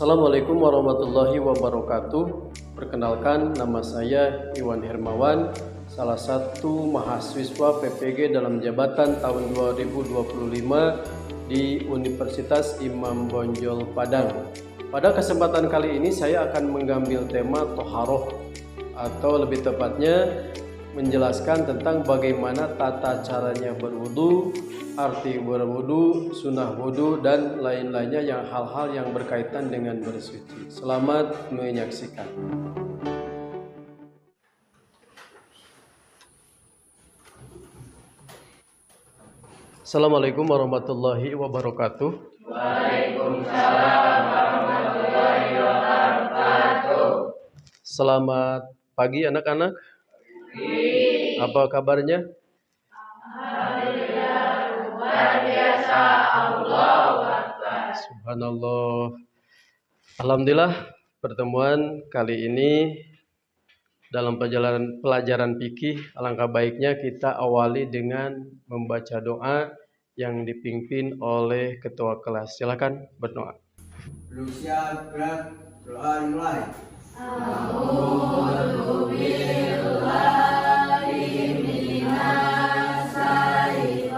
Assalamualaikum warahmatullahi wabarakatuh. Perkenalkan, nama saya Iwan Hermawan, salah satu mahasiswa PPG dalam jabatan tahun 2025 di Universitas Imam Bonjol Padang. Pada kesempatan kali ini saya akan mengambil tema toharoh, atau lebih tepatnya menjelaskan tentang bagaimana tata caranya berwudu, arti berwudu, sunnah wudu, dan lain-lainnya, yang hal-hal yang berkaitan dengan bersuci. Selamat menyaksikan. Assalamualaikum warahmatullahi wabarakatuh. Waalaikumsalam warahmatullahi wabarakatuh. Selamat pagi anak-anak. Apa kabarnya? Alhamdulillah, luar biasa. Allahu Akbar. Subhanallah. Alhamdulillah, pertemuan kali ini dalam pelajaran fikih, alangkah baiknya kita awali dengan membaca doa yang dipimpin oleh ketua kelas. Silakan berdoa. Siap, gerak, doa dimulai. A'udzu billahi minas syaitonir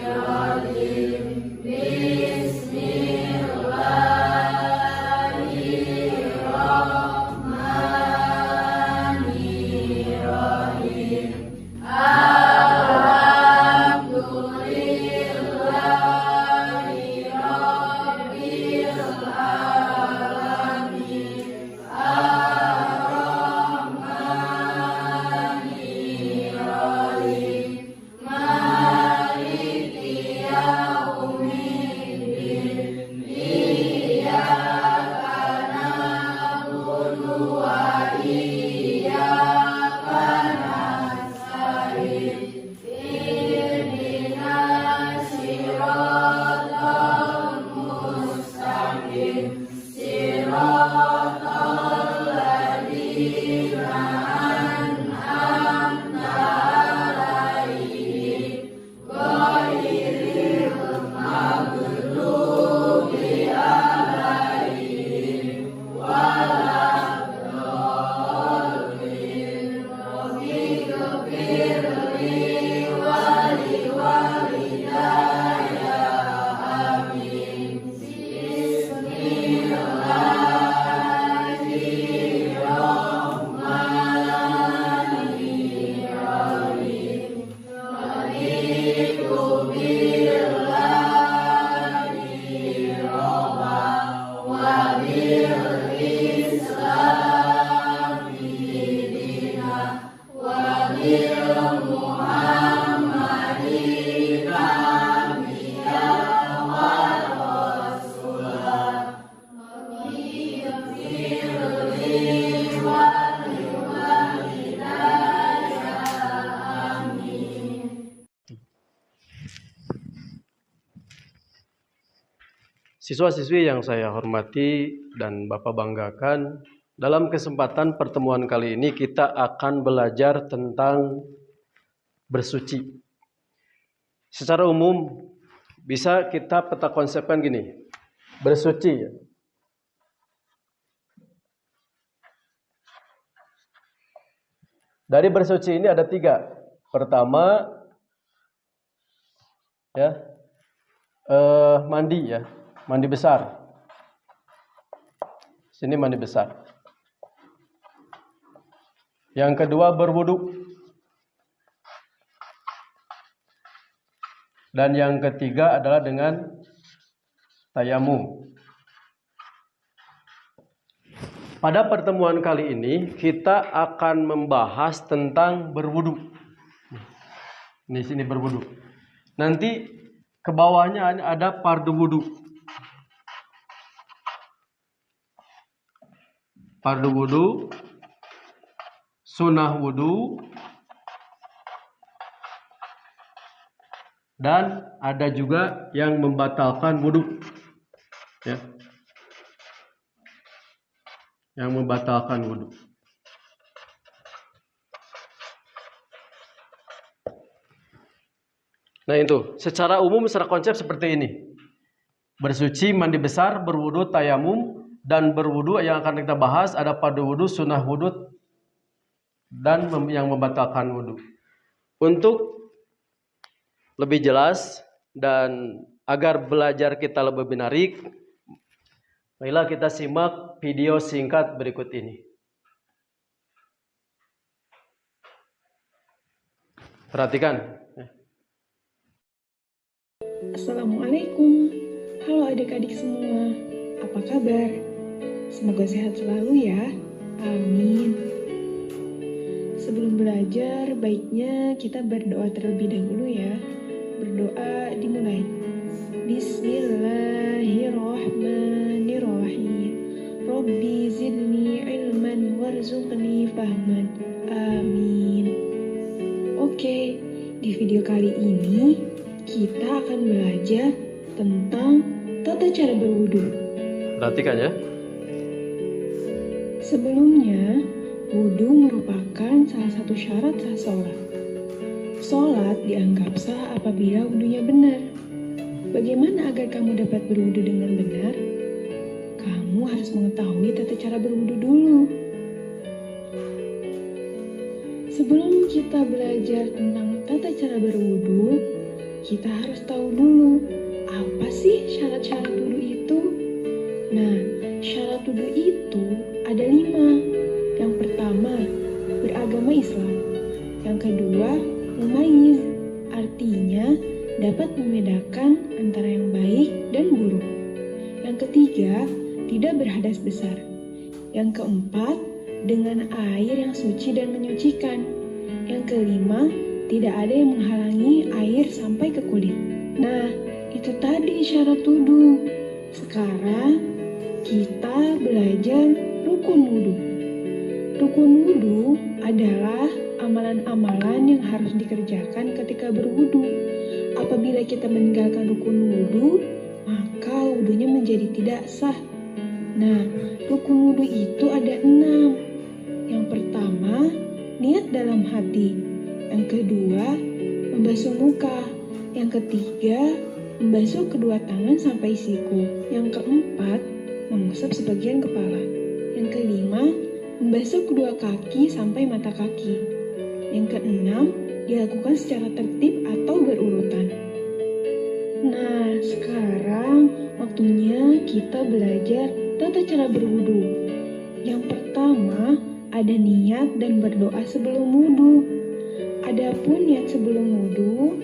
rajim. Bismillahirrahmanirrahim. Alhamdulillahi rabbil alamin. Ar-Rahmanir-Rahim. Maliki yaumiddin. Iyyaka na'budu wa iyyaka nasta'in. Ihdinas siratal mustaqim. Siratal ladzina an'amta 'alaihim ghairil maghdubi 'alaihim waladdallin. Rabbi ghfirli wa liwalidayya. Amin. Bismillahirrahmanirrahim. Raditu billahi robba wa bil islami dina wa bil muhammadin nabiyyan wa rasulah. Rabbi ghfirli wa liwalidayya. Amin. Siswa-siswi yang saya hormati dan Bapak banggakan, dalam kesempatan pertemuan kali ini kita akan belajar tentang bersuci. Secara umum bisa kita peta konsepkan gini. Bersuci, ya. Dari bersuci ini ada 3. Pertama, ya, mandi, ya, mandi besar. Sini mandi besar. Yang kedua, berwudu. Dan yang ketiga adalah dengan tayamum. Pada pertemuan kali ini kita akan membahas tentang berwudu. Di sini berwudu. Nanti ke bawahnya ada fardu wudu. Fardu wudu, sunnah wudu, dan ada juga yang membatalkan wudu, ya, yang membatalkan wudu. Nah itu, secara umum, secara konsep seperti ini. bersuci, mandi besar, berwudu, tayamum, dan berwudu. Yang akan kita bahas ada pada wudu, sunnah wudu, dan yang membatalkan wudu. Untuk lebih jelas dan agar belajar kita lebih menarik, marilah kita simak video singkat berikut ini. Perhatikan. Assalamualaikum. Halo adik-adik semua. Apa kabar? Semoga sehat selalu ya. Amin. Sebelum belajar, baiknya kita berdoa terlebih dahulu ya. Berdoa dimulai. Bismillahirrahmanirrahim. Rabbi zidni ilman warzuqni fahman. Amin. Oke, di video kali ini kita akan belajar tentang tata cara berwudu. Perhatikan ya. Sebelumnya, wudu merupakan salah satu syarat sah sholat. Sholat dianggap sah apabila wudunya benar. Bagaimana agar kamu dapat berwudu dengan benar? Kamu harus mengetahui tata cara berwudu dulu. Sebelum kita belajar tentang tata cara berwudu, kita harus tahu dulu apa sih syarat-syarat wudu itu. Nah, syarat wudu itu ada 5. Yang pertama, beragama Islam. Yang kedua, mumayyiz, artinya dapat membedakan antara yang baik dan buruk. Yang ketiga, tidak berhadas besar. Yang keempat, dengan air yang suci dan menyucikan. Yang kelima, tidak ada yang menghalangi air sampai ke kulit. Nah, itu tadi syarat wudu. Sekarang kita belajar rukun wudu. Rukun wudu adalah amalan-amalan yang harus dikerjakan ketika berwudu. Apabila kita meninggalkan rukun wudu, maka wudunya menjadi tidak sah. Nah, rukun wudu itu ada 6. Yang pertama, niat dalam hati. Yang kedua, membasuh muka. Yang ketiga, membasuh kedua tangan sampai siku. Yang keempat, mengusap sebagian kepala. Yang kelima, membasuh kedua kaki sampai mata kaki. Yang keenam, dilakukan secara tertib atau berurutan. Nah, sekarang waktunya kita belajar tata cara berwudu. Yang pertama, ada niat dan berdoa sebelum wudu. Adapun niat sebelum wudu,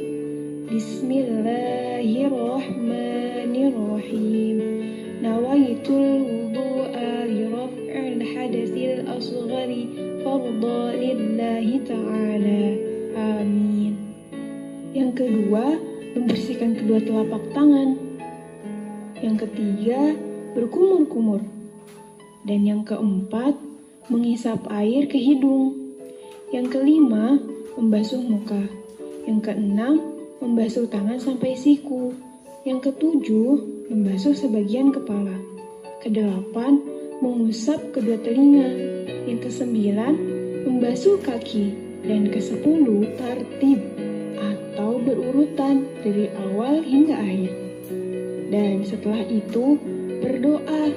Bismillahirrahmanirrahim. Nawaitul wudu'a li raf'il hadatsil asghari fardha lillahi ta'ala. Amin. Yang kedua, membersihkan kedua telapak tangan. Yang ketiga, berkumur-kumur. Dan yang keempat, menghisap air ke hidung. Yang kelima, membasuh muka. Yang keenam, membasuh tangan sampai siku. Yang ketujuh, membasuh sebagian kepala. Kedelapan, mengusap kedua telinga. Yang kesembilan, membasuh kaki. Dan kesepuluh, tartib atau berurutan dari awal hingga akhir. Dan setelah itu, berdoa.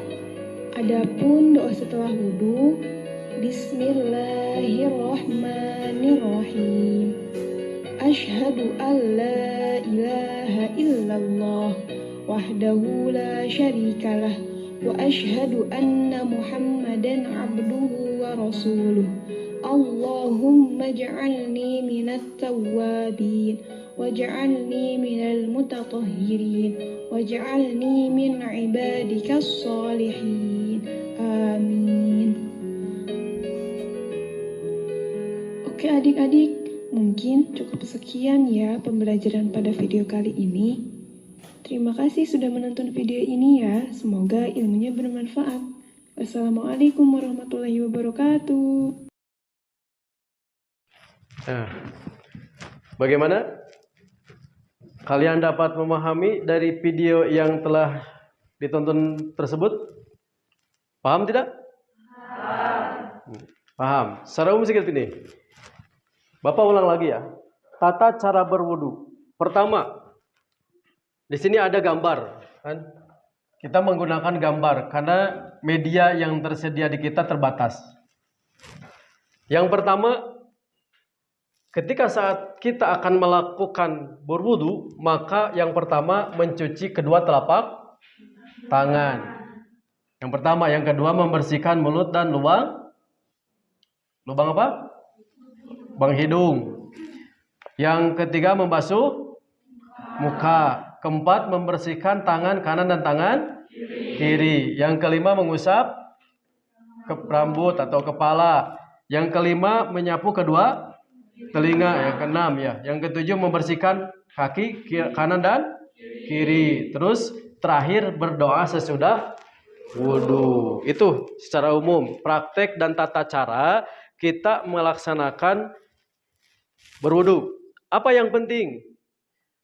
Adapun doa setelah wudu, Bismillahirrahmanirrahim. Asyhadu an la ilaha illallah wahdahu la syarikalah wa asyhadu anna Muhammadan abduhu wa rasuluh. Allahumma ja'alni minat tawwabin waj'alni minal mutatahhirin waj'alni min ibadikas sholihin. Amin. Oke adik-adik, mungkin cukup sekian ya pembelajaran pada video kali ini. Terima kasih sudah menonton video ini ya, semoga ilmunya bermanfaat. Wassalamualaikum warahmatullahi wabarakatuh. Nah, bagaimana? Kalian dapat memahami dari video yang telah ditonton tersebut? Paham tidak? Paham. Secara umum seperti ini. Bapak ulang lagi ya. Tata cara berwudu. Pertama, di sini ada gambar, kan? kita menggunakan gambar karena media yang tersedia di kita terbatas. Yang pertama, ketika saat kita akan melakukan berwudu, maka yang pertama mencuci kedua telapak tangan. Yang pertama, yang kedua membersihkan mulut dan lubang apa? Lubang hidung. Yang ketiga membasuh muka. Keempat membersihkan tangan kanan dan tangan kiri. Yang kelima mengusap rambut atau kepala. Yang kelima menyapu kedua telinga. Yang keenam ya. Yang ketujuh membersihkan kaki kanan dan kiri. Terus terakhir berdoa sesudah wudu. Itu secara umum praktek dan tata cara kita melaksanakan berwudu. Apa yang penting?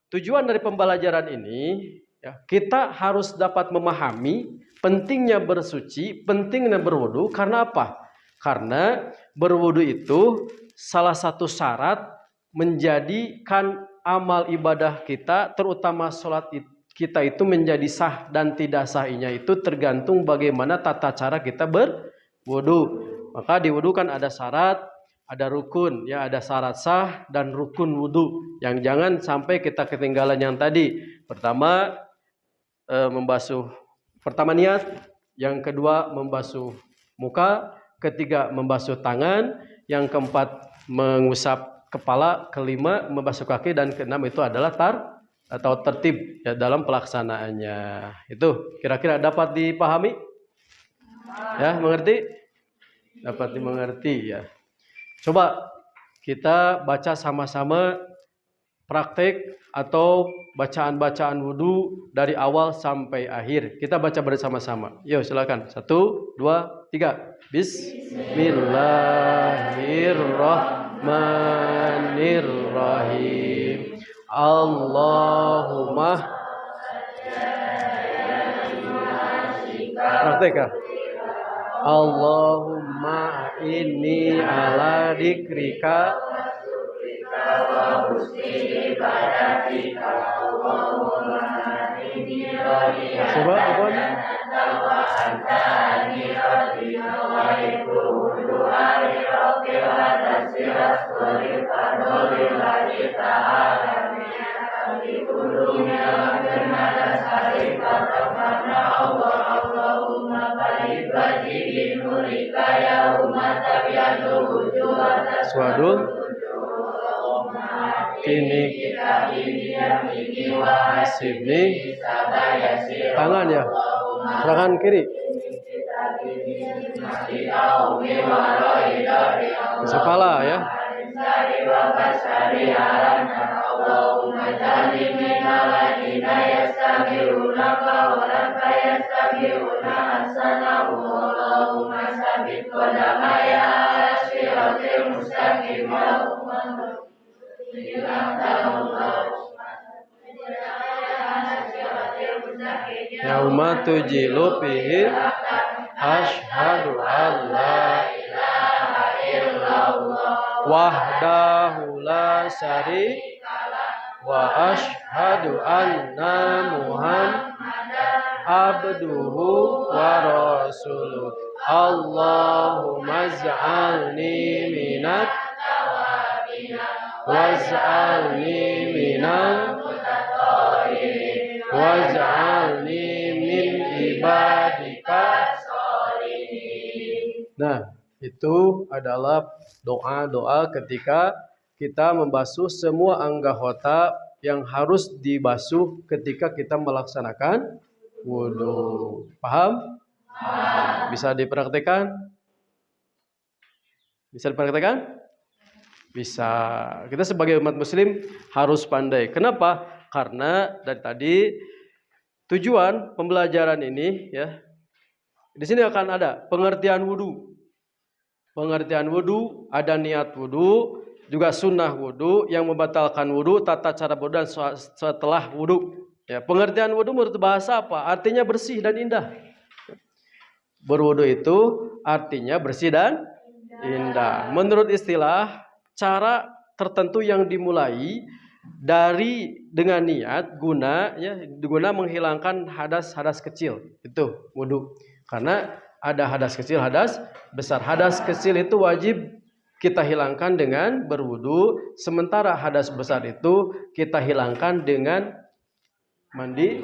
Tujuan dari pembelajaran ini ya, kita harus dapat memahami pentingnya bersuci, pentingnya berwudu. Karena apa? Karena berwudu itu salah satu syarat menjadikan amal ibadah kita, terutama sholat kita itu menjadi sah, dan tidak sahnya itu tergantung bagaimana tata cara kita berwudu. Maka di wudu kan ada syarat, ada rukun, ya ada syarat sah dan rukun wudu. Yang jangan sampai kita ketinggalan yang tadi. Pertama pertama niat, yang kedua membasuh muka, ketiga membasuh tangan, yang keempat mengusap kepala, kelima membasuh kaki, dan keenam itu adalah atau tertib ya dalam pelaksanaannya. Itu kira-kira dapat dipahami? Ya, mengerti? Dapat dimengerti ya. Coba kita baca sama-sama praktek atau bacaan-bacaan wudu dari awal sampai akhir. Kita baca bersama-sama. Yuk silakan. 1, 2, 3. Bismillahirrahmanirrahim. Allahumma praktek ya. Allahumma inni ala dikrika coba apa nih? Swadul kini sini tangan ya, tangan kiri kepala ya. Yauma tujilu fihi asyhadu alla ilaha illallah wahdahu la syarikalah wa asyhadu anna muhammadan abduhu wa rasuluh. Allahumma ij'alni minat waj'alni minal waj'alni min ibadika sholihin. Nah, itu adalah doa-doa ketika kita membasuh semua anggota yang harus dibasuh ketika kita melaksanakan wudu. Paham? Bisa dipraktekkan? Bisa dipraktekkan? Bisa. Kita sebagai umat muslim harus pandai. Kenapa? Karena dari tadi tujuan pembelajaran ini ya. Di sini akan ada pengertian wudu. Pengertian wudu, ada niat wudu, juga sunnah wudu, yang membatalkan wudu, tata cara wudu, dan setelah wudu. Ya, pengertian wudu menurut bahasa apa? Artinya bersih dan indah. Berwudu itu artinya bersih dan indah. Menurut istilah, cara tertentu yang dimulai dengan niat guna menghilangkan hadas kecil, itu wudu. Karena ada hadas kecil, hadas besar. Hadas kecil itu wajib kita hilangkan dengan berwudu, sementara hadas besar itu kita hilangkan dengan mandi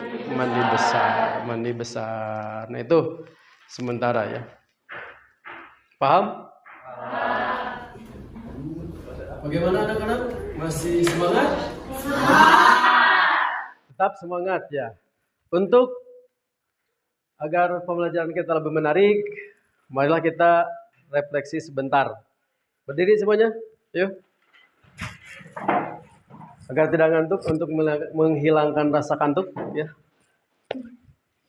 besar. Nah, itu sementara ya. Paham? Bagaimana anak-anak? Masih semangat? Tetap semangat ya. Untuk agar pembelajaran kita lebih menarik, marilah kita refleksi sebentar. Berdiri semuanya, yuk. Agar tidak ngantuk, untuk menghilangkan rasa kantuk ya.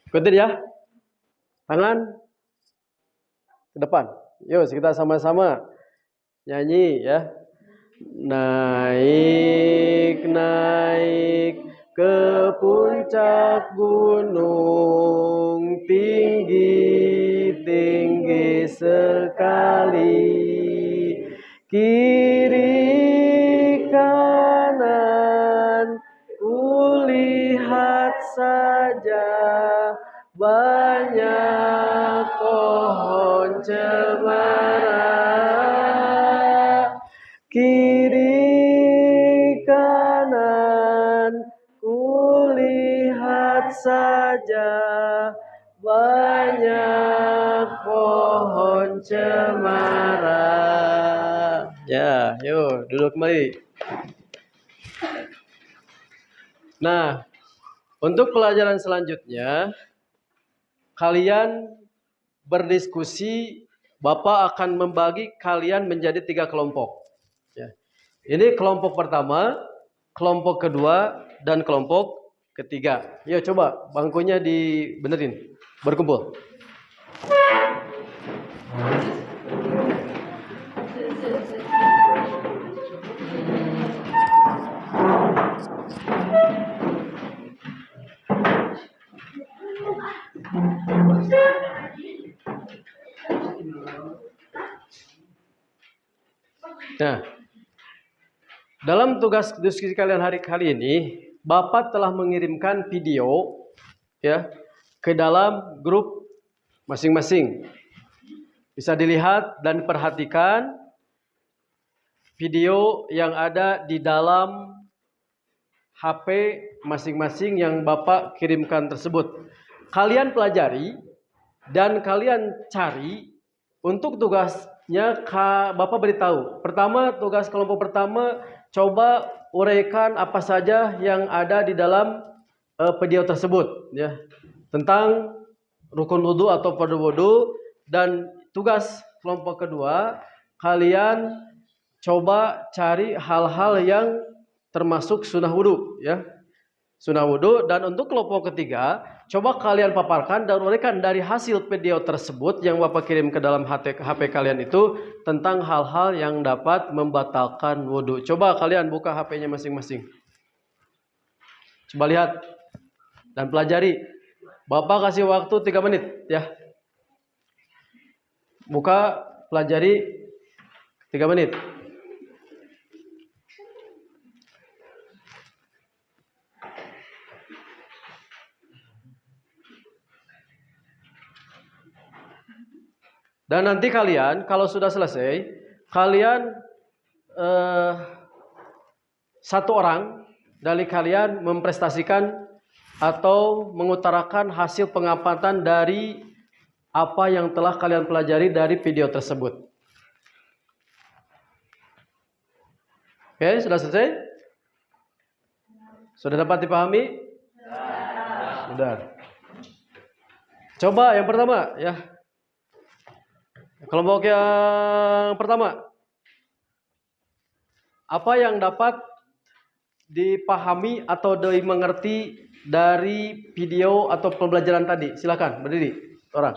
Ikutin ya. Tangan ke depan. Yuk, kita sama-sama nyanyi ya. Naik ke puncak gunung, tinggi sekali, kiri kanan kulihat saja banyak pohon cemara. Kiri kanan kulihat saja banyak pohon cemara. Ya, yuk duduk kembali. Nah, untuk pelajaran selanjutnya kalian berdiskusi. Bapak akan membagi kalian menjadi 3 kelompok. Ya. Ini kelompok pertama, kelompok kedua, dan kelompok ketiga. Yuk coba bangkunya dibenerin, berkumpul. Nah, dalam tugas diskusi kalian hari ini, Bapak telah mengirimkan video ya ke dalam grup masing-masing. Bisa dilihat dan perhatikan video yang ada di dalam HP masing-masing yang Bapak kirimkan tersebut. Kalian pelajari dan kalian cari. Untuk tugasnya Bapak beritahu. Pertama, tugas kelompok pertama, coba uraikan apa saja yang ada di dalam video tersebut ya. Tentang rukun wudu atau fardu wudu. Dan tugas kelompok kedua, kalian coba cari hal-hal yang termasuk sunnah wudu ya. Sunnah wudu. Dan untuk kelompok ketiga, coba kalian paparkan dan uraikan dari hasil video tersebut yang Bapak kirim ke dalam HP kalian itu tentang hal-hal yang dapat membatalkan wudu. Coba kalian buka HP-nya masing-masing. Coba lihat dan pelajari. Bapak kasih waktu 3 menit ya. Buka, pelajari 3 menit. Dan nanti kalian kalau sudah selesai, kalian satu orang dari kalian memprestasikan atau mengutarakan hasil pengamatan dari apa yang telah kalian pelajari dari video tersebut. Oke, sudah selesai? Sudah dapat dipahami? Sudah. Coba yang pertama ya. Kelompok yang pertama, apa yang dapat dipahami atau dimengerti dari video atau pembelajaran tadi? Silakan berdiri orang.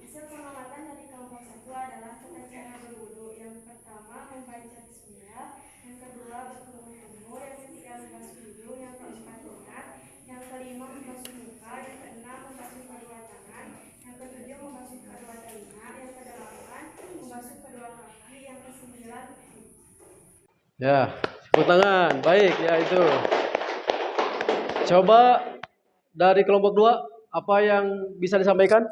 Hasil pengamatan dari kelompok 1 adalah tata cara berwudu. Yang pertama membaca bismillah, yang kedua berkumur, yang ketiga membasuh hidung, yang keempat niat, yang kelima membasuh muka, yang keenam membasuh kedua tangan, yang ketujuh membasuh kedua telinga, yang kedelapan membasuh kedua kaki, yang kesembilan. Ya, Tepuk tangan. Baik, ya itu. Coba dari kelompok 2, apa yang bisa disampaikan?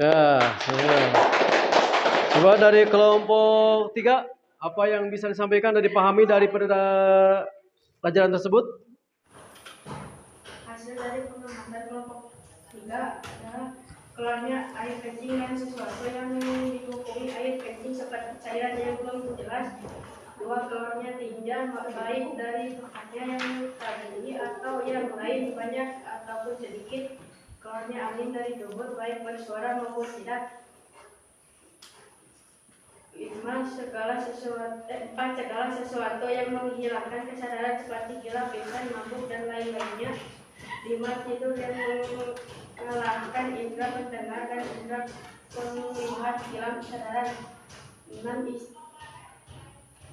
Ya, ya. Coba dari kelompok 3, apa yang bisa disampaikan dan dipahami dari pelajaran tersebut? Hasil dari pengamatan kelompok 3 adalah keluarnya air kencing dan sesuatu yang dikumpuli air kencing seperti cairan yang belum jelas. 2. Keluarnya tinja baik dari tempatnya yang tadi atau yang lain banyak ataupun sedikit. Keluarnya angin dari tubuh baik bersuara maupun tidak. 4. Segala sesuatu yang menghilangkan kesadaran seperti gila, pingsan, mabuk, dan lain-lainnya. 5. Tidur yang mengalahkan indera pendengar dan indera penglihatan hilang kesadaran. 6.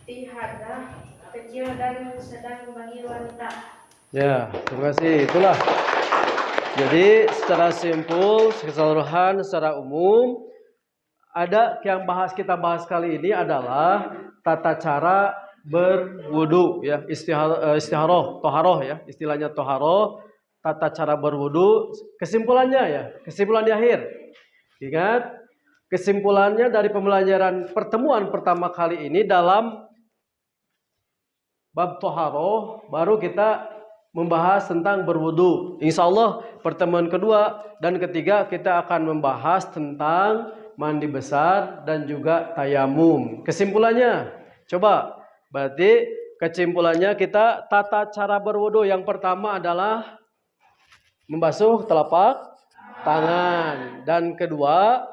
Istihadah kecil dan sedang bagi wanita. Ya, terima kasih. Itulah. Jadi secara simpul, keseluruhan, secara umum, ada yang kita bahas kali ini adalah tata cara berwudu, ya, istiharoh, toharoh, ya, istilahnya toharoh, tata cara berwudu. Kesimpulannya, ya, kesimpulan di akhir. Ingat, kesimpulannya dari pembelajaran pertemuan pertama kali ini dalam bab toharoh, baru kita membahas tentang berwudu. Insya Allah pertemuan kedua dan ketiga kita akan membahas tentang mandi besar dan juga tayamum. Kesimpulannya, coba, berarti kesimpulannya kita tata cara berwudu yang pertama adalah membasuh telapak tangan, dan kedua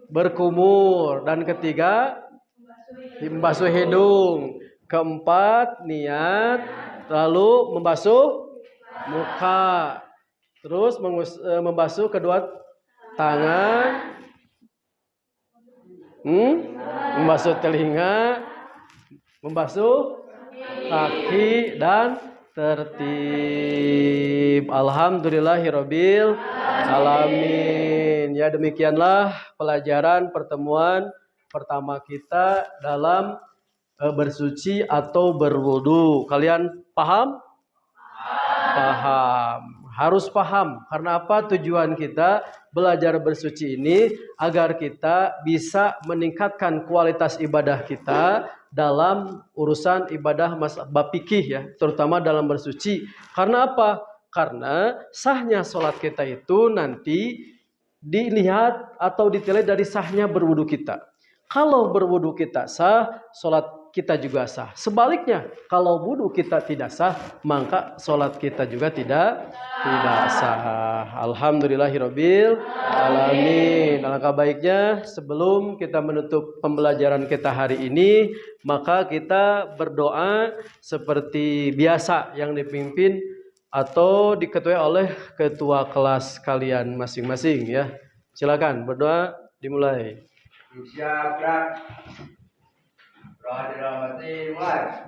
berkumur, dan ketiga membasuh hidung, keempat niat, lalu membasuh muka, terus membasuh kedua tangan, membasuh telinga, membasuh kaki, dan tertib. Alhamdulillahirabbil alamin. Ya, demikianlah pelajaran pertemuan pertama kita dalam bersuci atau berwudu. Kalian paham? Paham. Harus paham. Karena apa? Tujuan kita belajar bersuci ini agar kita bisa meningkatkan kualitas ibadah kita dalam urusan ibadah mazhab fikih, ya, terutama dalam bersuci. Karena apa? Karena sahnya sholat kita itu nanti dilihat atau dinilai dari sahnya berwudu kita. Kalau berwudu kita sah, sholat kita juga sah. Sebaliknya, kalau wudu kita tidak sah, maka sholat kita juga tidak sah. Alhamdulillahirabbil alamin. Alangkah baiknya sebelum kita menutup pembelajaran kita hari ini, maka kita berdoa seperti biasa yang dipimpin atau diketuai oleh ketua kelas kalian masing-masing, ya. Silakan berdoa, dimulai. Siap, doa dirahmati mulai.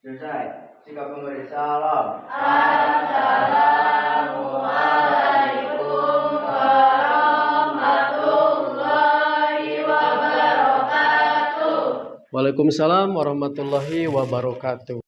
Selesai. Sikap memberi salam. Assalamualaikum warahmatullahi wabarakatuh. Waalaikumsalam warahmatullahi wabarakatuh.